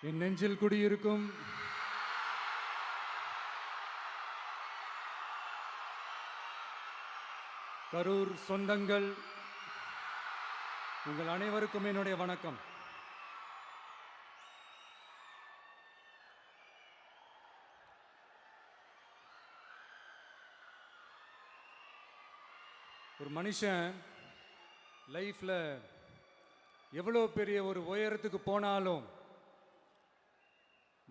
என் நெஞ்சில் குடியிருக்கும் கரூர் சொந்தங்கள், உங்கள் அனைவருக்கும் என்னுடைய வணக்கம். ஒரு மனுஷன் லைஃப்பில் எவ்வளோ பெரிய ஒரு உயரத்துக்கு போனாலும்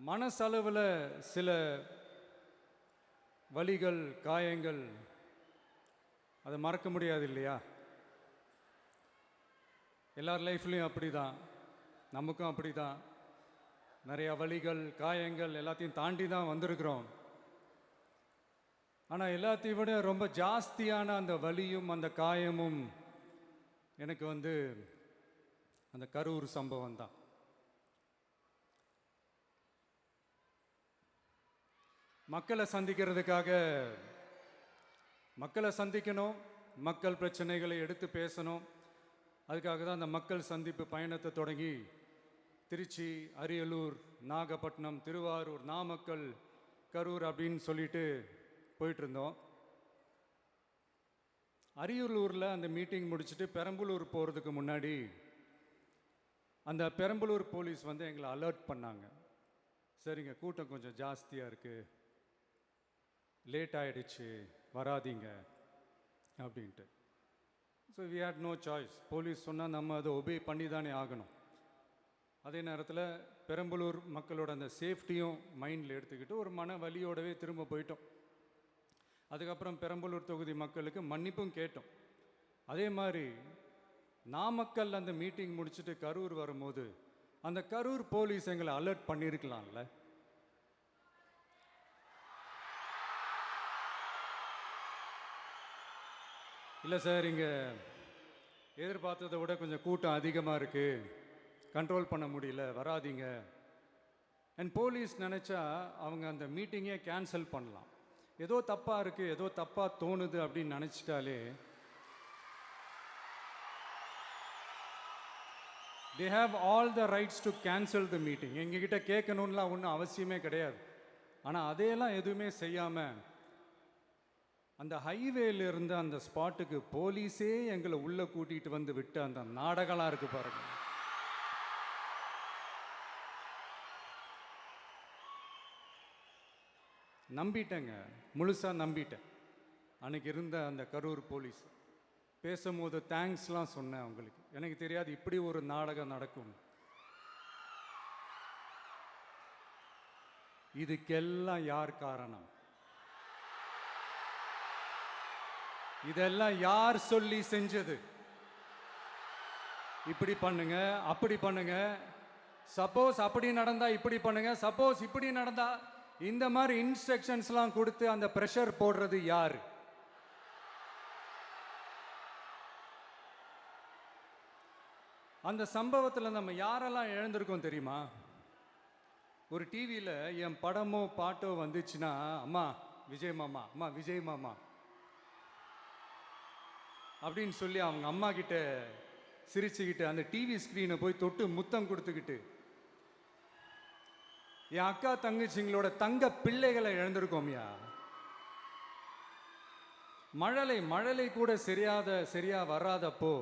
மனசளவில் சில வலிகள், காயங்கள் அதை மறக்க முடியாது இல்லையா? எல்லார் லைஃப்லேயும் அப்படி தான், நமக்கும் அப்படி தான். நிறையா வலிகள், காயங்கள் எல்லாத்தையும் தாண்டி தான் வந்திருக்கிறோம். ஆனால் எல்லாத்தையும் விட ரொம்ப ஜாஸ்தியான அந்த வலியும் அந்த காயமும் எனக்கு அந்த கரூர் சம்பவம் தான். மக்களை சந்திக்கணும், மக்கள் பிரச்சனைகளை எடுத்து பேசணும். அதுக்காக தான் அந்த மக்கள் சந்திப்பு பயணத்தை தொடங்கி திருச்சி, அரியலூர், நாகப்பட்டினம், திருவாரூர், நாமக்கல், கரூர் அப்படின்னு சொல்லிட்டு போயிட்டுருந்தோம். அரியலூரில் அந்த மீட்டிங் முடிச்சுட்டு பெரம்பலூர் போகிறதுக்கு முன்னாடி அந்த பெரம்பலூர் போலீஸ் எங்களை அலர்ட் பண்ணாங்க. சரிங்க, கூட்டம் கொஞ்சம் ஜாஸ்தியாக இருக்குது, லேட் ஆகிடுச்சு, வராதிங்க அப்படின்ட்டு. So we had no choice. Police சொன்னால் நம்ம அதை ஒபே பண்ணி தானே ஆகணும். அதே நேரத்தில் பெரம்பலூர் மக்களோட அந்த சேஃப்டியும் மைண்டில் எடுத்துக்கிட்டு ஒரு மன வலியோடவே திரும்ப போயிட்டோம். அதுக்கப்புறம் பெரம்பலூர் தொகுதி மக்களுக்கு மன்னிப்பும் கேட்டோம். அதே மாதிரி நாமக்கல் அந்த மீட்டிங் முடிச்சுட்டு கரூர் வரும்போது அந்த கரூர் போலீஸ் எங்களை அலர்ட் பண்ணியிருக்கலாம்ல. இல்லை சார், இங்கே எதிர்பார்த்ததை விட கொஞ்சம் கூட்டம் அதிகமாக இருக்குது, கண்ட்ரோல் பண்ண முடியல, வராதிங்க. அண்ட் போலீஸ் நினச்சா அவங்க அந்த மீட்டிங்கே கேன்சல் பண்ணலாம். ஏதோ தப்பாக இருக்குது, ஏதோ தப்பாக தோணுது அப்படின்னு நினச்சிட்டாலே they have all the rights to cancel the meeting. எங்ககிட்ட கேட்கணும்லாம் ஒன்றும் அவசியமே கிடையாது. ஆனால் அதையெல்லாம் எதுவுமே செய்யாமல் அந்த ஹைவேல இருந்து அந்த ஸ்பாட்டுக்கு போலீஸே எங்களை உள்ளே கூட்டிகிட்டு வந்து விட்டு அந்த நாடகம்லாம் இருக்கு பாருங்க. நம்பிட்டேங்க, முழுசாக நம்பிட்டேன். அன்னைக்கு இருந்த அந்த கரூர் போலீஸ் பேசும்போது தேங்க்ஸ்லாம் சொன்னேன் அவங்களுக்கு. எனக்கு தெரியாது இப்படி ஒரு நாடகம் நடக்கும். இதுக்கெல்லாம் யார் காரணம்? இதெல்லாம் யார் சொல்லி செஞ்சது? இப்படி பண்ணுங்க, அப்படி பண்ணுங்க, சப்போஸ் அப்படி நடந்தா இப்படி பண்ணுங்க, சப்போஸ் இப்படி நடந்தா இந்த மாதிரி இன்ஸ்ட்ரக்ஷன்ஸ்லாம் கொடுத்து அந்த ப்ரெஷர் போடுறது யார்? அந்த சம்பவத்தில் நம்ம யாரெல்லாம் இழந்திருக்கோம் தெரியுமா? ஒரு டிவியில் என் படமோ பாட்டோ வந்துச்சுன்னா, அம்மா விஜய் மாமா, அம்மா விஜய் மாமா அப்படின்னு சொல்லி அவங்க அம்மா கிட்ட சிரிச்சுக்கிட்டு அந்த டிவி ஸ்க்ரீனை போய் தொட்டு முத்தம் கொடுத்துக்கிட்டு என் அக்கா தங்கச்சிங்களோட தங்க பிள்ளைகளை இழந்திருக்கோம்யா. மழலை கூட சரியா வராதப்போ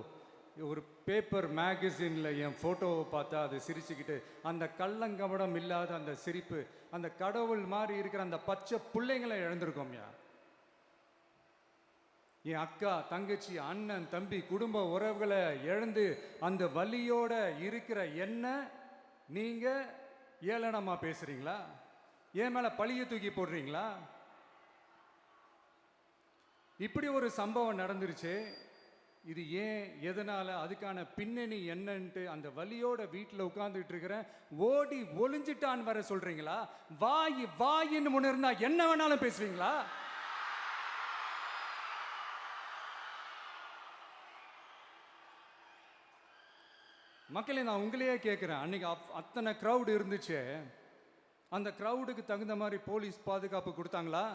ஒரு பேப்பர் மேகசினில் என் ஃபோட்டோவை பார்த்தா அது சிரிச்சுக்கிட்டு அந்த கள்ளங்கபடம் இல்லாத அந்த சிரிப்பு, அந்த கடவுள் மாதிரி இருக்கிற அந்த பச்சை பிள்ளைங்களை இழந்திருக்கோம்யா. என் அக்கா தங்கச்சி, அண்ணன், தம்பி, குடும்ப உறவுகளை இழந்து அந்த வலியோட இருக்கிற என்ன நீங்கள் ஏளனமா பேசுறீங்களா? என் மேலே பழிய தூக்கி போடுறீங்களா? இப்படி ஒரு சம்பவம் நடந்துருச்சு. இது ஏன், எதனால, அதுக்கான பின்னணி என்னன்ட்டு அந்த வலியோட வீட்டில் உட்கார்ந்துட்டு இருக்கிறேன். ஓடி ஒளிஞ்சிட்டான்னு வர சொல்றீங்களா? வாயின்னு முன்ன இருந்தா என்ன வேணாலும் பேசுவீங்களா? மக்களே, நான் உங்களையே கேட்குறேன். அன்னைக்கு அத்தனை க்ரௌடு இருந்துச்சு, அந்த க்ரௌடுக்கு தகுந்த மாதிரி போலீஸ் பாதுகாப்பு கொடுத்தாங்களா?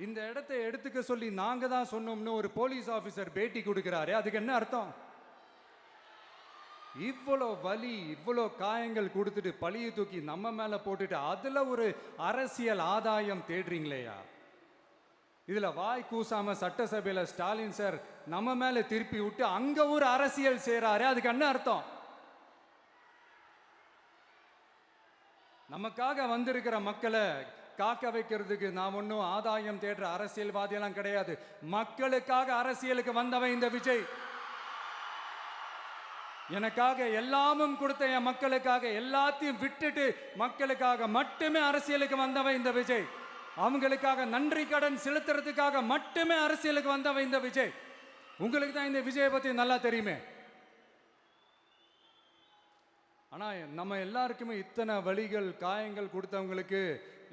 இந்த இடத்தை எடுத்துக்க சொல்லி நாங்க தான் சொன்னோம்னு ஒரு போலீஸ் ஆஃபீஸர் பேட்டி கொடுக்கிறாரு. அதுக்கு என்ன அர்த்தம்? இவ்வளோ வலி, இவ்வளோ காயங்கள் கொடுத்துட்டு பழியை தூக்கி நம்ம மேல போட்டுட்டு அதுல ஒரு அரசியல் ஆதாயம் தேடுறீங்களேயா? இதுல வாய் கூசாம சட்டசபையில ஸ்டாலின் சார் நம்ம மேல திருப்பி விட்டு அங்க ஒரு அரசியல் செய்றாரு. அதுக்கு என்ன அர்த்தம்? நமக்காக வந்திருக்கிற மக்களை காக்க வைக்கிறதுக்கு நான் ஒன்றும் ஆதாயம் தேடுற அரசியல்வாதியெல்லாம் கிடையாது. மக்களுக்காக அரசியலுக்கு வந்தவன் இந்த விஜய். எனக்காக எல்லாமும் கொடுத்த என் மக்களுக்காக எல்லாத்தையும் விட்டுட்டு மக்களுக்காக மட்டுமே அரசியலுக்கு வந்தவன் இந்த விஜய். அவங்களுக்காக நன்றி கடன் செலுத்துறதுக்காக மட்டுமே அரசியலுக்கு வந்தவன் இந்த விஜய். உங்களுக்கு தான் இந்த விஜயை பத்தி நல்லா தெரியுமே. ஆனா நம்ம எல்லாருக்குமே இத்தனை வலிகள் காயங்கள் கொடுத்தவங்களுக்கு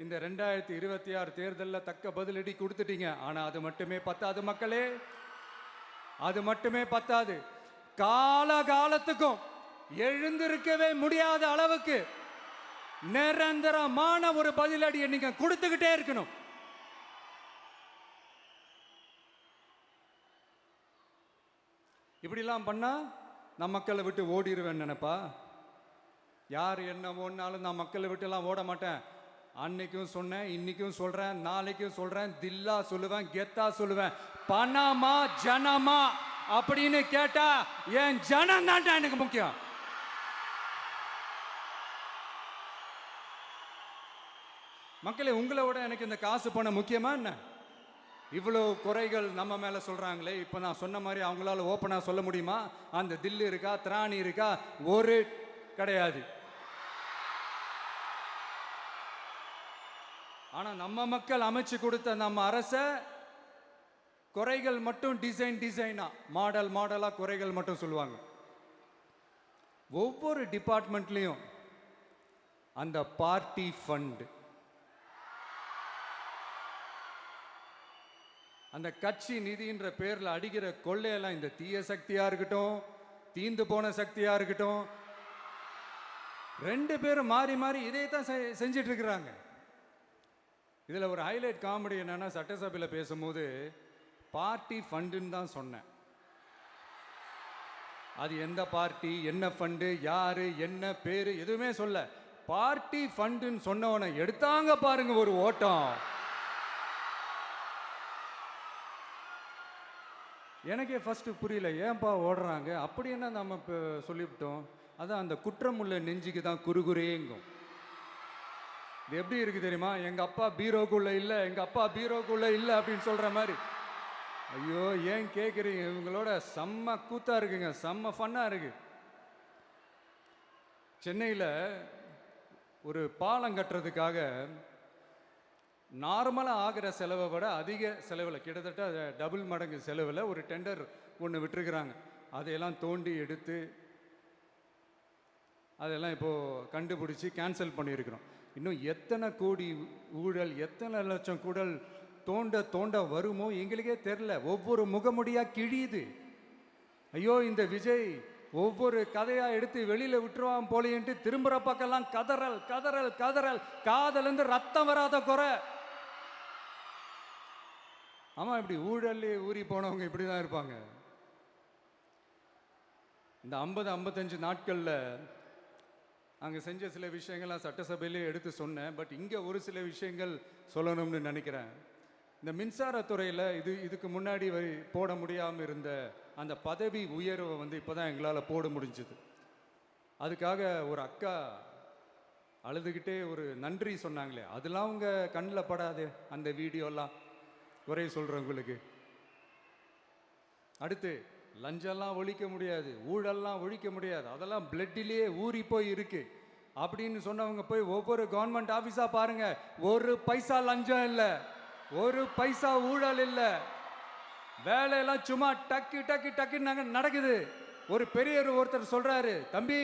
இந்த 2026 தேர்தலில் தக்க பதிலடி கொடுத்துட்டீங்க. ஆனா அது மட்டுமே பத்தாது மக்களே, அது மட்டுமே பத்தாது. காலகாலத்துக்கும் எழுந்திருக்கவே முடியாத அளவுக்கு நிரந்தரமான ஒரு பதிலடியை நீங்க கொடுத்துக்கிட்டே இருக்கணும். இப்படிலாம் பண்ணா நான் மக்களை விட்டு ஓடிடுவேன் நினைப்பா? யார் என்ன ஓடினாலும் நான் மக்களை விட்டு எல்லாம் ஓட மாட்டேன். அன்னைக்கும் சொன்னேன், இன்னைக்கும் சொல்றேன், நாளைக்கும் சொல்றேன், தில்லா சொல்லுவேன், கெத்தா சொல்லுவேன். பணமா ஜனமா அப்படின்னு கேட்டா என் ஜனம் தான்டா எனக்கு முக்கியம். மக்களே, உங்களை விட எனக்கு இந்த காசு பணம் முக்கியமா என்ன? இவ்வளோ குறைகள் நம்ம மேல சொல்றாங்களே, இப்போ நான் சொன்ன மாதிரி அவங்களால ஓப்பனா சொல்ல முடியுமா? அந்த தில்லு இருக்கா, திராணி இருக்கா? ஒரு கிடையாது. ஆனா நம்ம மக்கள் அமைச்சு கொடுத்த நம்ம அரச குறைகள் மட்டும் டிசைனா மாடலா குறைகள் மட்டும் சொல்லுவாங்க. ஒவ்வொரு டிபார்ட்மெண்ட்லயும் அந்த பார்ட்டி ஃபண்ட், அந்த கட்சி நிதின்ற பேர்ல அடிக்கிற கொள்ளையெல்லாம் இந்த தீய சக்தியா இருக்கட்டும், தீந்து போன சக்தியா இருக்கட்டும், ரெண்டு பேரும் மாறி மாறி இதே தான் செஞ்சிட்டு இருக்கிறாங்க. இதுல ஒரு ஹைலைட் காமெடி என்னன்னா, சட்டசபையில் பேசும்போது பார்ட்டி ஃபண்டுன்னு தான் சொன்னேன். அது எந்த பார்ட்டி, என்ன ஃபண்டு, யாரு, என்ன பேரு எதுவுமே சொல்ல. பார்ட்டி ஃபண்டுன்னு சொன்னவனை எடுத்தாங்க பாருங்க ஒரு ஓட்டம். எனக்கே ஃபர்ஸ்ட் புரியல, ஏன்பா ஓடுறாங்க? அப்படி என்ன நம்ம இப்போ சொல்லிவிட்டோம்? அதான் அந்த குற்றம் உள்ள நெஞ்சுக்கு தான் குறுகுறேங்கும். இது எப்படி இருக்கு தெரியுமா? எங்க அப்பா பீரோக்குள்ள இல்லை, எங்க அப்பா பீரோக்குள்ள இல்லை அப்படின்னு சொல்ற மாதிரி. ஐயோ, ஏன் கேட்குறீங்க? இவங்களோட செம்ம கூத்தா இருக்குங்க, செம்ம ஃபன்னா இருக்கு. சென்னையில் ஒரு பாலம் கட்டுறதுக்காக நார்மலாக ஆகிற செலவை விட அதிக செலவில், கிட்டத்தட்ட டபுள் மடங்கு செலவில் ஒரு டெண்டர் ஒன்று விட்டுருக்குறாங்க. அதையெல்லாம் தோண்டி எடுத்து அதெல்லாம் இப்போது கண்டுபிடிச்சி கேன்சல் பண்ணியிருக்கிறோம். இன்னும் எத்தனை கோடி ஊழல், எத்தனை லட்சம் கூடல் தோண்ட வருமோ எங்களுக்கே தெரில. ஒவ்வொரு முகமுடியாக கிழியுது. ஐயோ, இந்த விஜய் ஒவ்வொரு கதையா எடுத்து வெளியில விட்டுருவான் போலேன்ட்டு திரும்புற பக்கம்லாம் கதறல் கதறல் கதறல். காதலேருந்து ரத்தம் வராத குறை. ஆமா, இப்படி ஊழல் ஊறி போனவங்க இப்படிதான் இருப்பாங்க. இந்த 50-55 நாட்கள்ல அங்கே செஞ்ச சில விஷயங்கள்லாம் சட்டசபையிலே எடுத்து சொன்னேன். பட் இங்கே ஒரு சில விஷயங்கள் சொல்லணும்னு நினைக்கிறேன். இந்த மின்சாரத்துறையில் இதுக்கு முன்னாடி போட முடியாமல் இருந்த அந்த பதவி உயர்வை இப்போ தான் எங்களால் போட முடிஞ்சுது. அதுக்காக ஒரு அக்கா அழுதுகிட்டே ஒரு நன்றி சொன்னாங்களே, அதெல்லாம் அவங்க கண்ணில் படாது அந்த வீடியோலாம், குறை சொல்கிறவங்களுக்கு. அடுத்து லஞ்சம்லாம் ஒழிக்க முடியாது, ஊழல்லாம் ஒழிக்க முடியாது, அதெல்லாம் பிளட்டிலேயே ஊறி போய் இருக்கு அப்படின்னு சொன்னவங்க போய் ஒவ்வொரு கவர்மெண்ட் ஆஃபீஸா பாருங்க. ஒரு பைசா லஞ்சம் இல்லை, ஒரு பைசா ஊழல் இல்லை. வேலையெல்லாம் சும்மா டக்கு டக்கு டக்குன்னு நடக்குது. ஒரு பெரியவர் ஒருத்தர் சொல்றாரு, தம்பி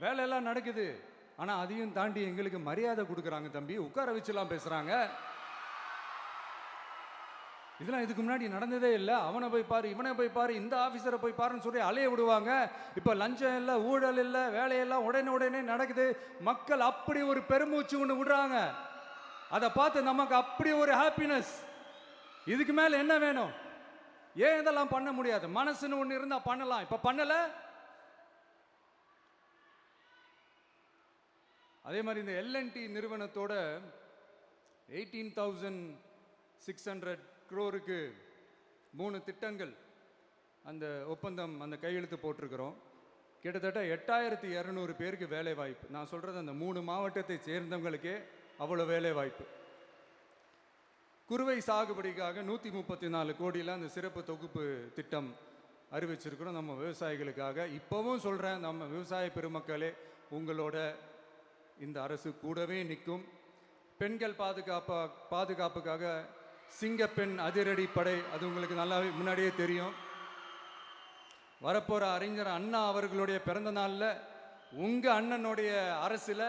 வேலையெல்லாம் நடக்குது, ஆனா அதையும் தாண்டி எங்களுக்கு மரியாதை கொடுக்குறாங்க தம்பி, உட்கார வச்சுலாம் பேசுறாங்க. இதெல்லாம் இதுக்கு முன்னாடி நடந்ததே இல்லை. அவனை போய் பாரு, இவனை போய் பாரு, இந்த ஆஃபீஸரை போய் பாருன்னு சொல்லி அலைய விடுவாங்க. இப்போ லஞ்சம் இல்லை, ஊழல் இல்லை, வேலையெல்லாம் உடனே நடக்குது. மக்கள் அப்படி ஒரு பெருமூச்சு ஒன்று விடுறாங்க. அதை பார்த்து நமக்கு அப்படி ஒரு ஹாப்பினஸ். இதுக்கு மேலே என்ன வேணும்? ஏன் இதெல்லாம் பண்ண முடியாது? மனசுன்னு ஒன்று இருந்தால் பண்ணலாம். இப்போ பண்ணலை. அதே மாதிரி இந்த எல்என்டி நிறுவனத்தோட 18,600 crore-க்கு 3 திட்டங்கள் அந்த ஒப்பந்தம் அந்த கையெழுத்து போட்டிருக்கிறோம். கிட்டத்தட்ட 8,200 பேருக்கு வேலை வாய்ப்பு. நான் சொல்கிறது அந்த 3 மாவட்டத்தை சேர்ந்தவங்களுக்கே அவ்வளோ வேலை வாய்ப்பு. குறுவை சாகுபடிக்காக 134 கோடியில் அந்த சிறப்பு தொகுப்பு திட்டம் அறிவிச்சிருக்கிறோம் நம்ம விவசாயிகளுக்காக. இப்போவும் சொல்கிறேன், நம்ம விவசாய பெருமக்களே, உங்களோட இந்த அரசு கூடவே நிற்கும். பெண்கள் பாதுகாப்புக்காக சிங்கப்பெண் அதிரடி படை, அது உங்களுக்கு நல்லா முன்னாடியே தெரியும். வரப்போகிற அறிஞர் அண்ணா அவர்களுடைய பிறந்த நாளில் உங்கள் அண்ணனுடைய அரசில்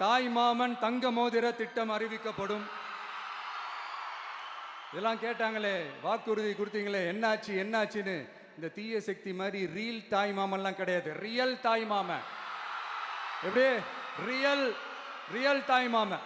தாய் மாமன் தங்க மோதிர திட்டம் அறிவிக்கப்படும். இதெல்லாம் கேட்டாங்களே, வாக்குறுதி கொடுத்தீங்களே, என்னாச்சு என்னாச்சுன்னு. இந்த தீய சக்தி மாதிரி ரீல் தாய் மாமன்லாம் கிடையாது, ரியல் தாய் மாமன். எப்படி ரியல் தாய் மாமன்.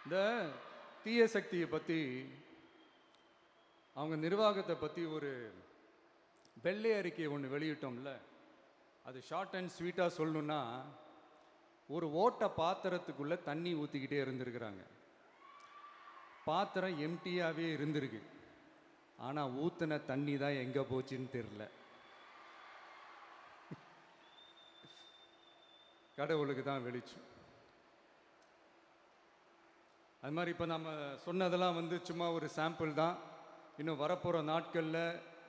இந்த தீய சக்தியை பற்றி, அவங்க நிர்வாகத்தை பற்றி ஒரு வெள்ளை அறிக்கை ஒன்று வெளியிட்டோம்ல, அது ஷார்ட் அண்ட் ஸ்வீட்டாக சொல்லணுன்னா, ஒரு ஓட்ட பாத்திரத்துக்குள்ளே தண்ணி ஊற்றிக்கிட்டே இருந்திருக்கிறாங்க. பாத்திரம் எம்டியாகவே இருந்திருக்கு, ஆனால் ஊற்றின தண்ணி தான் எங்கே போச்சுன்னு தெரில. கடவுளுக்கு தான் வெளிச்சம். அது மாதிரி இப்போ நம்ம சொன்னதெல்லாம் சும்மா ஒரு சாம்பிள் தான். இன்னும் வரப்போகிற நாட்களில்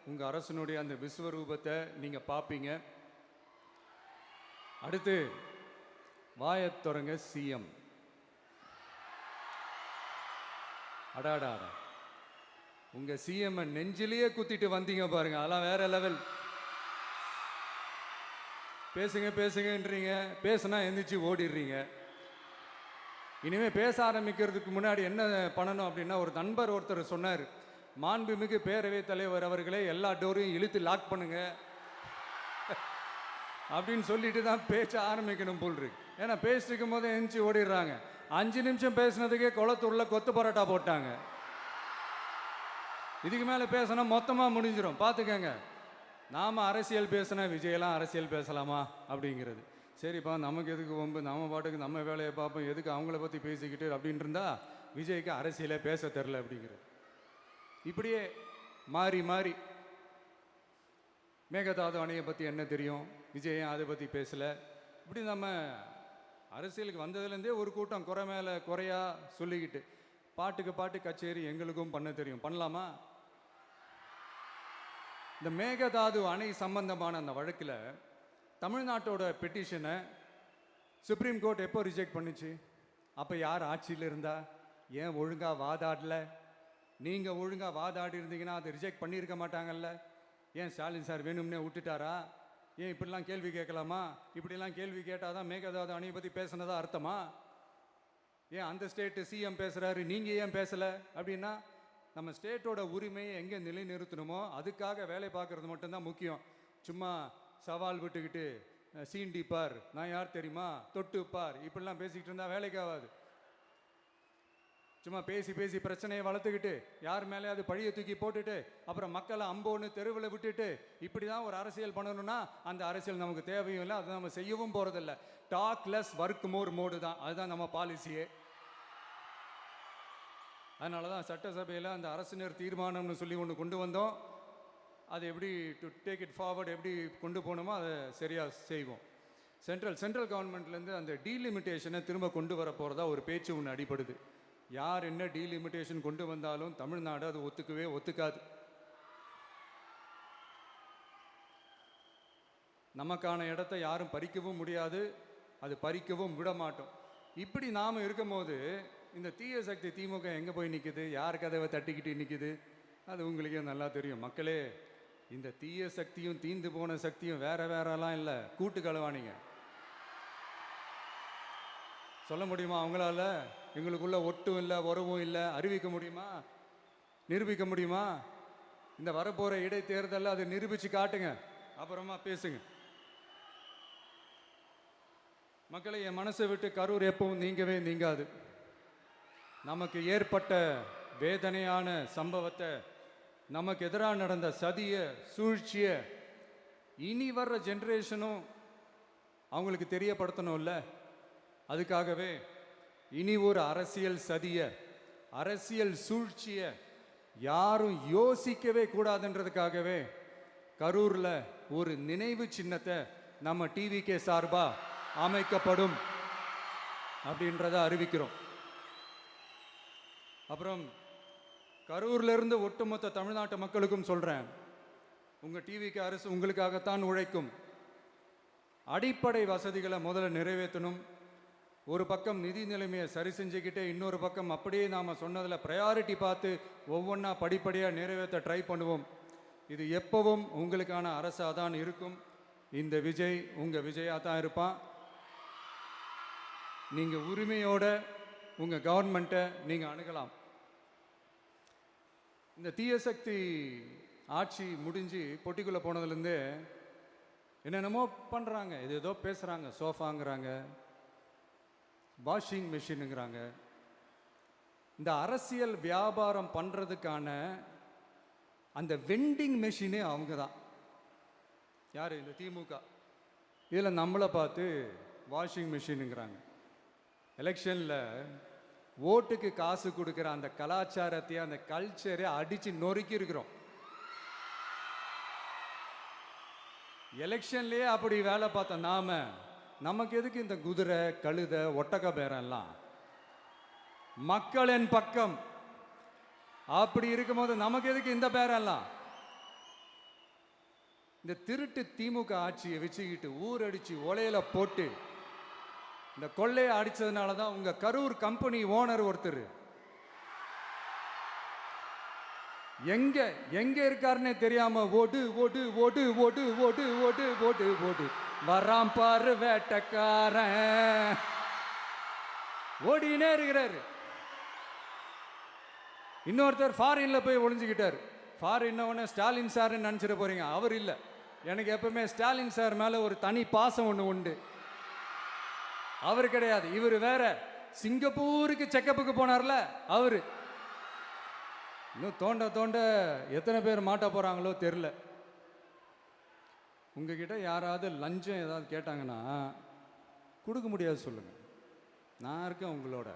உங்கள் அரசனுடைய அந்த விஸ்வரூபத்தை நீங்கள் பார்ப்பீங்க. அடுத்து வாயத்தொடங்க சிஎம். அடாடா, உங்கள் சிஎம் நெஞ்சிலேயே குத்திட்டு வந்தீங்க பாருங்க, அதெல்லாம் வேற லெவல். பேசுங்கன்றீங்க, பேசுனா எந்திரிச்சு ஓடிடுறீங்க. இனிமேல் பேச ஆரம்பிக்கிறதுக்கு முன்னாடி என்ன பண்ணணும் அப்படின்னா, ஒரு நண்பர் ஒருத்தர் சொன்னார், மாண்புமிகு பேரவைத் தலைவர் அவர்களே, எல்லா டோரையும் இழுத்து லாக் பண்ணுங்க அப்படின்னு சொல்லிட்டு தான் பேச்ச ஆரம்பிக்கணும் போல் இருக்கு. ஏன்னா பேசிட்டு இருக்கும் போதே எந்திரிச்சு ஓடிடுறாங்க. 5 நிமிஷம் பேசினதுக்கே குளத்தூர்ல கொத்து பரோட்டா போட்டாங்க. இதுக்கு மேலே பேசினா மொத்தமாக முடிஞ்சிடும், பார்த்துக்கங்க. நாம் அரசியல் பேசினா விஜயெல்லாம் அரசியல் பேசலாமா அப்படிங்கிறது. சரிப்பா, நமக்கு எதுக்கு வம்பு, நம்ம பாட்டுக்கு நம்ம வேலையை பார்ப்போம், எதுக்கு அவங்கள பற்றி பேசிக்கிட்டு அப்படின்னு இருந்தால் விஜய்க்கு அரசியலே பேச தெரில அப்படிங்கிறது. இப்படியே மாறி மாறி மேகதாது அணையை பற்றி என்ன தெரியும், விஜய் அதை பற்றி பேசலை. இப்படி நம்ம அரசியலுக்கு வந்ததுலேருந்தே ஒரு கூட்டம் குறை மேலே குறையா சொல்லிக்கிட்டு, பாட்டுக்கு பாட்டு கச்சேரி எங்களுக்கும் பண்ண தெரியும், பண்ணலாமா? இந்த மேகதாது அணை சம்பந்தமான அந்த வழக்கில் தமிழ்நாட்டோட பெட்டிஷனை சுப்ரீம் கோர்ட் எப்போ ரிஜெக்ட் பண்ணிச்சு? அப்போ யார் ஆட்சியில் இருந்தா? ஏன் ஒழுங்காக வாதாடல? நீங்கள் ஒழுங்காக வாதாடி இருந்தீங்கன்னா அதை ரிஜெக்ட் பண்ணியிருக்க மாட்டாங்கல்ல. ஏன் ஸ்டாலின் சார் வேணும்னே விட்டுட்டாரா? ஏன் இப்படிலாம் கேள்வி கேட்கலாமா? இப்படிலாம் கேள்வி கேட்டால் தான் மேகதாது அணையை பற்றி பேசுனதா அர்த்தமா? ஏன் அந்த ஸ்டேட்டு சிஎம் பேசுகிறாரு, நீங்கள் ஏன் பேசலை அப்படின்னா, நம்ம ஸ்டேட்டோட உரிமையை எங்கே நிலைநிறுத்தணுமோ அதுக்காக வேலை பார்க்குறது மட்டும்தான் முக்கியம். சும்மா சவால் விட்டுக்கிட்டு சீண்டி பார், நான் யார் தெரியுமா, தொட்டு பார், இப்படிலாம் பேசிக்கிட்டு இருந்தால் வேலைக்கு ஆகாது. சும்மா பேசி பேசி பிரச்சனையை வளர்த்துக்கிட்டு யார் மேலேயாவது பழியை தூக்கி போட்டுட்டு அப்புறம் மக்களை அம்போன்னு தெருவில் விட்டுட்டு இப்படி தான் ஒரு அரசியல் பண்ணணும்னா அந்த அரசியல் நமக்கு தேவையும் இல்லை, அதை நம்ம செய்யவும் போகிறதில்ல. Talk less work more mode தான், அதுதான் நம்ம பாலிசியே. அதனால தான் சட்டசபையில் அந்த அரசினர் தீர்மானம்னு சொல்லி ஒன்று கொண்டு வந்தோம். அது எப்படி டு டேக் இட் ஃபார்வர்ட், எப்படி கொண்டு போகணுமோ அதை சரியாக செய்வோம். சென்ட்ரல் கவர்மெண்ட்லேருந்து அந்த டீலிமிட்டேஷனை திரும்ப கொண்டு வர போகிறதா ஒரு பேச்சு ஒன்று அடிபடுது. யார் என்ன டீலிமிட்டேஷன் கொண்டு வந்தாலும் தமிழ்நாடு அது ஒத்துக்காது. நமக்கான இடத்த யாரும் பறிக்கவும் முடியாது, அது பறிக்கவும் விட மாட்டோம். இப்படி நாம் இருக்கும்போது இந்த தீய சக்தி திமுக எங்கே போய் நிற்குது, யார் கதவை தட்டிக்கிட்டு நிற்குது, அது உங்களுக்கே நல்லா தெரியும். மக்களே, இந்த தீய சக்தியும் தீந்து போன சக்தியும் வேறலாம் இல்லை, கூட்டு களவாணிங்க. சொல்ல முடியுமா அவங்களால? எங்களுக்குள்ள ஒட்டும் இல்லை, உறவும் இல்லை, அறிவிக்க முடியுமா? நிரூபிக்க முடியுமா? இந்த வரப்போகிற இடைத்தேர்தலில் அதை நிரூபித்து காட்டுங்க, அப்புறமா பேசுங்க. மக்களை, என் மனசை விட்டு கரூர் எப்பவும் நீங்கவே நீங்காது. நமக்கு ஏற்பட்ட வேதனையான சம்பவத்தை, நமக்கு எதிராக நடந்த சதிய சூழ்ச்சிய இனி வர்ற ஜென்ரேஷனும் அவங்களுக்கு தெரியப்படுத்தணும்ல. அதுக்காகவே இனி ஒரு அரசியல் சதிய, அரசியல் சூழ்ச்சிய யாரும் யோசிக்கவே கூடாதுன்றதுக்காகவே கரூரில் ஒரு நினைவு சின்னத்தை நம்ம டிவிகே சார்பா அமைக்கப்படும் அப்படின்றத அறிவிக்கிறோம். அப்புறம் கரூர்ல இருந்து ஒட்டுமொத்த தமிழ்நாட்டு மக்களுக்கும் சொல்றேன், உங்க டிவிகே அரசு உங்களுக்காகத்தான் உழைக்கும். அடிப்படை வசதிகளை முதல்ல நிறைவேற்றணும். ஒரு பக்கம் நிதி நிலைமையை சரி செஞ்சுக்கிட்டே, இன்னொரு பக்கம் அப்படியே நாம் சொன்னதில் ப்ரையாரிட்டி பார்த்து ஒவ்வொன்றா படிப்படியாக நிறைவேற்ற ட்ரை பண்ணுவோம். இது எப்பவும் உங்களுக்கான அரசாக தான் இருக்கும். இந்த விஜய் உங்கள் விஜயாக தான் இருப்பான். நீங்கள் உரிமையோட உங்கள் கவர்மெண்ட்டை நீங்கள் அணுகலாம். இந்த தீய சக்தி ஆட்சி முடிஞ்சு பொட்டிக்குள்ளே போனதுலேருந்து என்னென்னமோ பண்ணுறாங்க, இது ஏதோ பேசுகிறாங்க, சோஃபாங்கிறாங்க, வாஷிங் மிஷினுங்கிறாங்க. இந்த அரசியல் வியாபாரம் பண்ணுறதுக்கான அந்த வெண்டிங் மெஷினே அவங்க தான். யார்? இந்த திமுக. இதில் நம்மளை பார்த்து வாஷிங் மிஷினுங்கிறாங்க. எலெக்ஷனில் ஓட்டுக்கு காசு கொடுக்குற அந்த கலாச்சாரத்தையே, அந்த கல்ச்சரை அடித்து நொறுக்கி இருக்கிறோம். எலெக்ஷன்லேயே அப்படி வேலை பார்த்த நமக்கு எதுக்கு இந்த குதிரை, கழுதை, ஒட்டக பேரெல்லாம்? மக்களின் பக்கம் அப்படி இருக்கும்போது நமக்கு எதுக்கு இந்த பேரெல்லாம்? இந்த திருட்டு திமுக ஆட்சியை வச்சுக்கிட்டு ஊரடிச்சு ஒலையில போட்டு இந்த கொள்ளையை அடிச்சதுனால தான் உங்க கரூர் கம்பெனி ஓனர் ஒருத்தர் எங்க எங்க இருக்காருன்னே தெரியாம ஓடு ஓடு ஓடு ஓடு ஓடு ஓடு ஓடு ஓடு வராம் பாரு வேட்டக்காரன் ஓடினே இருக்கிறாரு. இன்னொருத்தர் ஃபாரின்ல போய் ஒளிஞ்சுக்கிட்டார். ஃபாரின் ஸ்டாலின் சார் நினைச்சிட போறீங்க, அவர் இல்லை. எனக்கு எப்பவுமே ஸ்டாலின் சார் மேல ஒரு தனி பாசம் ஒன்று உண்டு. அவர் கிடையாது, இவர் வேற. சிங்கப்பூருக்கு செக்கப்புக்கு போனார்ல அவரு. இன்னும் தோண்ட தோண்ட எத்தனை பேர் மாட்ட போறாங்களோ தெரியல. உங்ககிட்ட யாராவது லஞ்சம் ஏதாவது கேட்டாங்கன்னா கொடுக்க முடியாது சொல்லுங்க, நான் இருக்கேன் உங்களோட.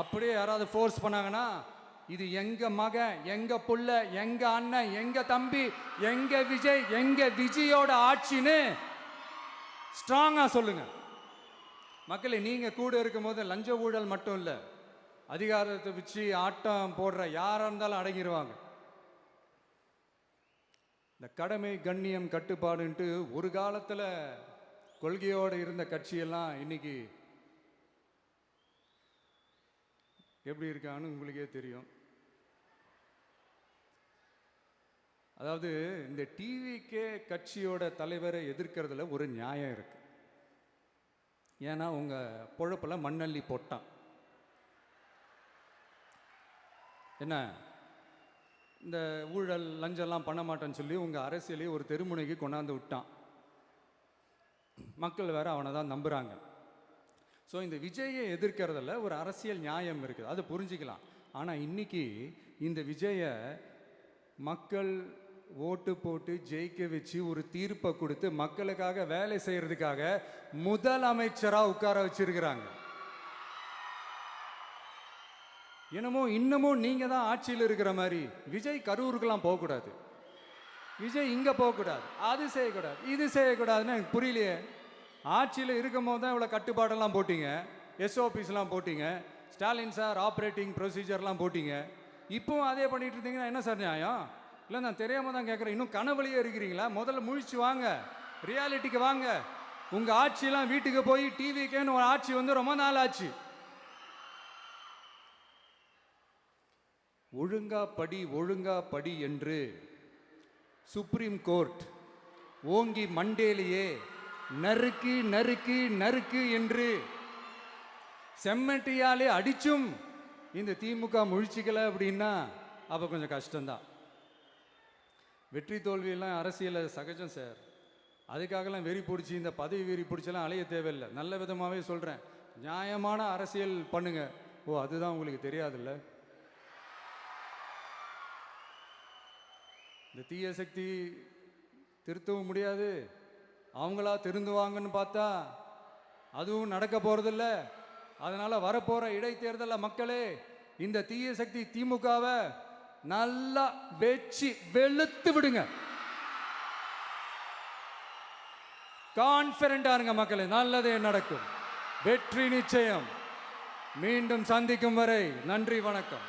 அப்படியே யாராவது ஃபோர்ஸ் பண்ணாங்கன்னா இது எங்க மகன், எங்க புள்ள, எங்க அண்ணன், எங்க தம்பி, எங்க விஜய், எங்க விஜயோட ஆட்சின்னு ஸ்ட்ராங்கா சொல்லுங்க. மக்களை, நீங்க கூட இருக்கும் போது லஞ்ச ஊழல் மட்டும் இல்லை, அதிகாரத்தை வச்சு ஆட்டம் போடுற யாரா இருந்தாலும் அடங்கிடுவாங்க. இந்த கடமை, கண்ணியம், கட்டுப்பாடுன்ட்டு ஒரு காலத்தில் கொள்கையோடு இருந்த கட்சியெல்லாம் இன்னைக்கு எப்படி இருக்கான்னு உங்களுக்கே தெரியும். அதாவது இந்த டிவிகே கட்சியோட தலைவரை எதிர்க்கிறதுல ஒரு நியாயம் இருக்கு. ஏன்னா உங்க பொழப்புல மண்ணள்ளி போட்டான். என்ன, இந்த ஊழல் லஞ்சம்லாம் பண்ண மாட்டேன்னு சொல்லி உங்க அரசியலையே ஒரு தெருமுனைக்கு கொண்டாந்து விட்டான். மக்கள் வேற அவனை தான் நம்புறாங்க. ஸோ இந்த விஜயை எதிர்க்கிறதுல ஒரு அரசியல் நியாயம் இருக்குது, அது புரிஞ்சுக்கலாம். ஆனால் இன்னைக்கு இந்த விஜயை மக்கள் ஓட்டு போட்டு ஜெயிக்க வச்சு ஒரு தீர்ப்பை கொடுத்து மக்களுக்காக வேலை செய்யறதுக்காக முதலமைச்சராக உட்கார வச்சிருக்கிறாங்க. என்னமோ இன்னமும் நீங்க தான் ஆட்சியில் இருக்கிற மாதிரி விஜய் கரூருக்கெல்லாம் போகக்கூடாது, விஜய் இங்கே போகக்கூடாது, அது செய்யக்கூடாது, இது செய்யக்கூடாதுன்னு எனக்கு புரியலையே. ஆட்சியில் இருக்கும் போது தான் இவ்வளோ கட்டுப்பாடெல்லாம் போட்டீங்க, எஸ்ஓபிஸ்லாம் போட்டீங்க, ஸ்டாலின் சார் ஆப்ரேட்டிங் ப்ரொசீஜர்லாம் போட்டீங்க. இப்போவும் அதே பண்ணிட்டு இருந்தீங்கன்னா என்ன சார் நியாயம்? இல்லை, நான் தெரியாமல் தான் கேட்குறேன். இன்னும் கனவுலையே இருக்கிறீங்களா? முதல்ல முழிச்சு வாங்க, ரியாலிட்டிக்கு வாங்க. உங்கள் ஆட்சியெல்லாம் வீட்டுக்கு போய் டிவிக்கேன்னு ஒரு ஆட்சி வந்து ரொம்ப நாள் ஆச்சு. ஒழுங்கா படி என்று சுப்ரீம் கோர்ட் ஓங்கி மண்டேலியே நறுக்கு நறுக்கு நறுக்கு என்று செம்மட்டியாலே அடிச்சும் இந்த திமுக முழிச்சிக்கல அப்படின்னா அப்போ கொஞ்சம் கஷ்டம்தான். வெற்றி தோல்வியெல்லாம் அரசியலில் சகஜம் சார். அதுக்காகலாம் வெறி பிடிச்சி இந்த பதவி வெறி பிடிச்செல்லாம் அலைய தேவையில்லை. நல்ல விதமாகவே சொல்கிறேன், நியாயமான அரசியல் பண்ணுங்க. ஓ, அதுதான் உங்களுக்கு தெரியாதுல்ல. இந்த தீய சக்தி திருத்தவும் முடியாது, அவங்களா திருந்துவாங்கன்னு பார்த்தா அதுவும் நடக்க போகிறதில்ல. அதனால் வரப்போகிற இடைத்தேர்தலில் மக்களே இந்த தீய சக்தி திமுகவை நல்லா வெச்சு வெளுத்து விடுங்க. கான்ஃபிடண்டா இருங்க மக்களே, நல்லதே நடக்கும், வெற்றி நிச்சயம். மீண்டும் சந்திக்கும் வரை நன்றி, வணக்கம்.